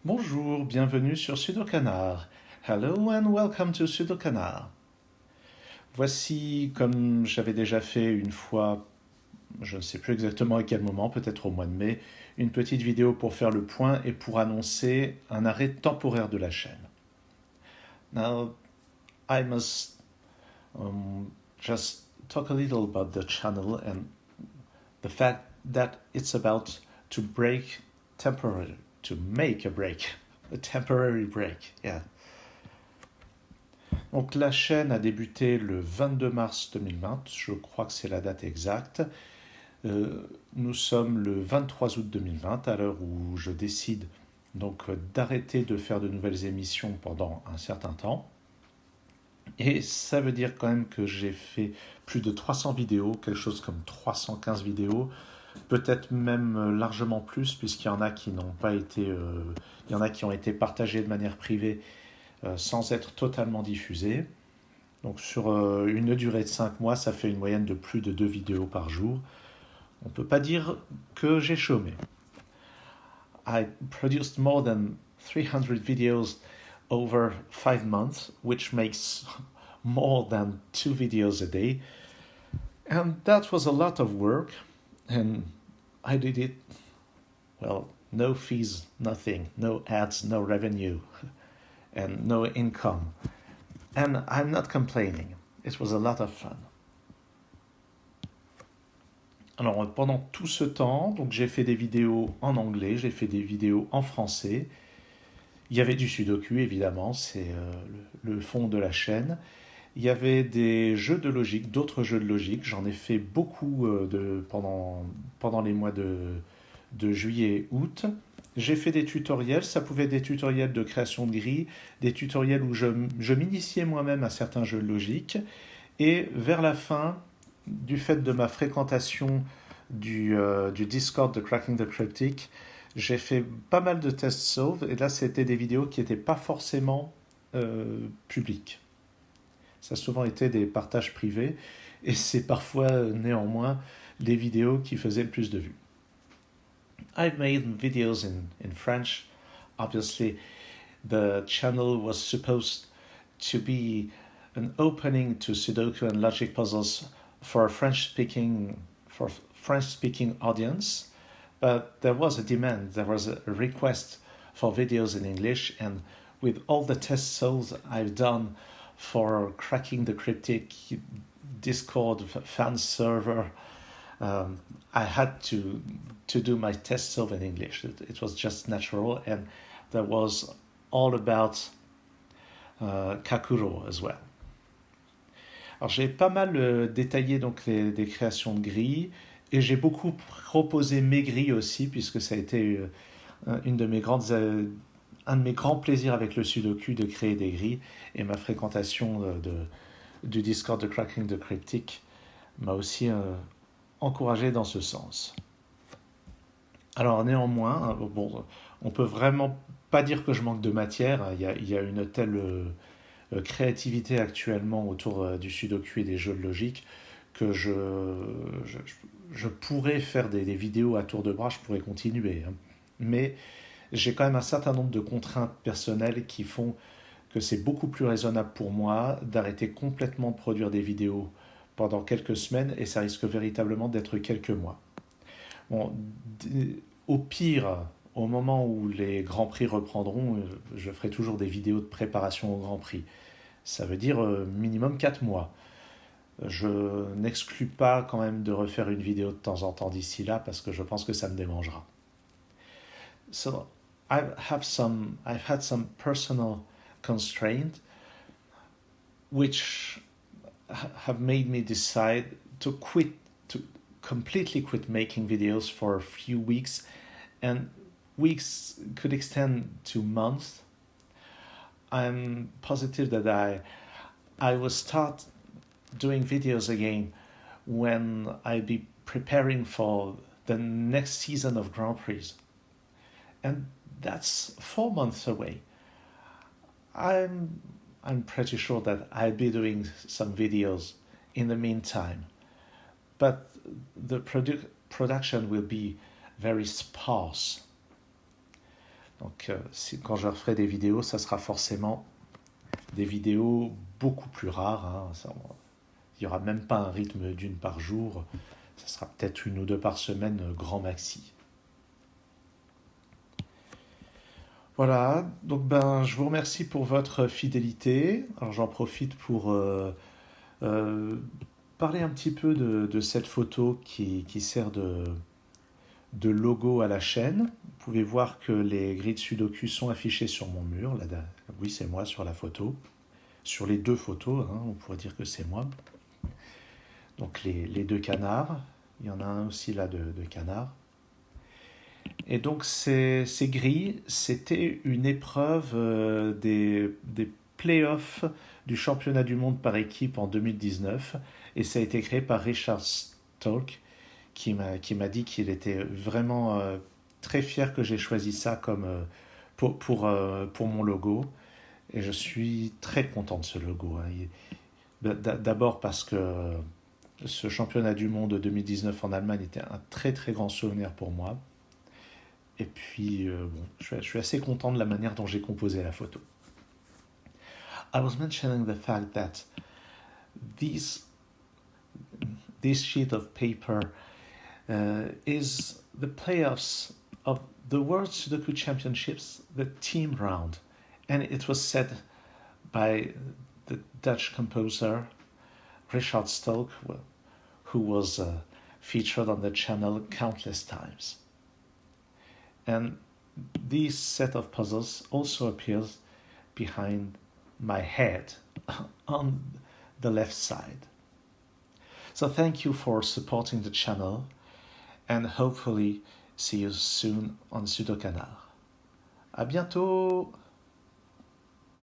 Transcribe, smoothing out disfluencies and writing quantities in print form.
Bonjour, bienvenue sur Sudokanar. Hello and welcome to Sudokanar. Voici, comme j'avais déjà fait une fois, je ne sais plus exactement à quel moment, peut-être au mois de mai, une petite vidéo pour faire le point et pour annoncer un arrêt temporaire de la chaîne. Now, I must just talk a little about the channel and the fact that it's about to break temporarily, to make a break, a temporary break, yeah. Donc la chaîne a débuté le 22 mars 2020, je crois que c'est la date exacte. Nous sommes le 23 août 2020, à l'heure où je décide donc d'arrêter de faire de nouvelles émissions pendant un certain temps. Et ça veut dire quand même que j'ai fait plus de 300 vidéos, quelque chose comme 315 vidéos, peut-être même largement plus, puisqu'il y en a qui n'ont pas été, il y en a qui ont été partagées de manière privée sans être totalement diffusées. Donc sur une durée de 5 mois, ça fait une moyenne de plus de 2 vidéos par jour. On ne peut pas dire que j'ai chômé. I produced more than 300 videos over 5 months, which makes more than 2 videos a day. And that was a lot of work, and I did it, well, no fees, nothing, no ads, no revenue, and no income. And I'm not complaining. It was a lot of fun. Alors pendant tout ce temps, donc j'ai fait des vidéos en anglais, j'ai fait des vidéos en français. Il y avait du sudoku évidemment, c'est le fond de la chaîne. Il y avait des jeux de logique, d'autres jeux de logique. J'en ai fait beaucoup pendant les mois de juillet et août. J'ai fait des tutoriels, ça pouvait être des tutoriels de création de grilles, des tutoriels où je m'initiais moi-même à certains jeux de logique. Et vers la fin, du fait de ma fréquentation du Discord de Cracking the Cryptic, j'ai fait pas mal de tests solve, et là c'était des vidéos qui n'étaient pas forcément publiques. Ça a souvent été des partages privés, et c'est parfois néanmoins les vidéos qui faisaient le plus de vues. I've made videos in French. Obviously, the channel was supposed to be an opening to Sudoku and logic puzzles for a French-speaking audience, but there was a demand, there was a request for videos in English, and with all the test solves I've done for Cracking the Cryptic Discord fan server, I had to do my test solve in English. It was just natural, and that was all about Kakuro as well. Alors j'ai pas mal détaillé donc des créations de grilles, et j'ai beaucoup proposé mes grilles aussi, puisque ça a été un de mes grands plaisirs avec le Sudoku de créer des grilles, et ma fréquentation du Discord de Cracking the Cryptic m'a aussi encouragé dans ce sens. Alors néanmoins, bon, on peut vraiment pas dire que je manque de matière. Il y a une telle créativité actuellement autour du Sudoku et des jeux de logique que je pourrais faire des vidéos à tour de bras, je pourrais continuer. Hein. Mais j'ai quand même un certain nombre de contraintes personnelles qui font que c'est beaucoup plus raisonnable pour moi d'arrêter complètement de produire des vidéos pendant quelques semaines, et ça risque véritablement d'être quelques mois. Bon, au pire, au moment où les Grands Prix reprendront, je ferai toujours des vidéos de préparation au Grand Prix. Ça veut dire minimum 4 mois. Je n'exclus pas quand même de refaire une vidéo de temps en temps d'ici là, parce que je pense que ça me démangera. So, I've had some personal constraints which have made me decide to completely quit making videos for a few weeks, and weeks could extend to months. I'm positive that I will start doing videos again when I be preparing for the next season of Grand Prix. And that's 4 months away. I'm pretty sure that I'll be doing some videos in the meantime, but the production will be very sparse. Donc quand je referai des vidéos, ça sera forcément des vidéos beaucoup plus rares, hein. Il n'y aura même pas un rythme d'une par jour. Ça sera peut-être une ou deux par semaine, grand maxi. Voilà, donc je vous remercie pour votre fidélité. Alors j'en profite pour euh, parler un petit peu de cette photo qui sert de logo à la chaîne. Vous pouvez voir que les grilles de Sudoku sont affichées sur mon mur. Là, oui, c'est moi sur la photo. Sur les deux photos, hein, on pourrait dire que c'est moi. Donc les deux canards. Il y en a un aussi là de canard. Et donc ces grilles, c'était une épreuve des playoffs du championnat du monde par équipe en 2019. Et ça a été créé par Richard Stolk, qui m'a dit qu'il était vraiment très fier que j'ai choisi ça comme pour mon logo. Et je suis très content de ce logo, hein. D'abord parce que ce championnat du monde 2019 en Allemagne était un très très grand souvenir pour moi. Et puis, bon, je suis assez content de la manière dont j'ai composé la photo. I was mentioning the fact that these, this sheet of paper is the playoffs of the World Sudoku Championships, the team round. And it was said by the Dutch composer Richard Stolk, who was featured on the channel countless times. And this set of puzzles also appears behind my head on the left side. So thank you for supporting the channel, and hopefully see you soon on Sudokanar. À bientôt!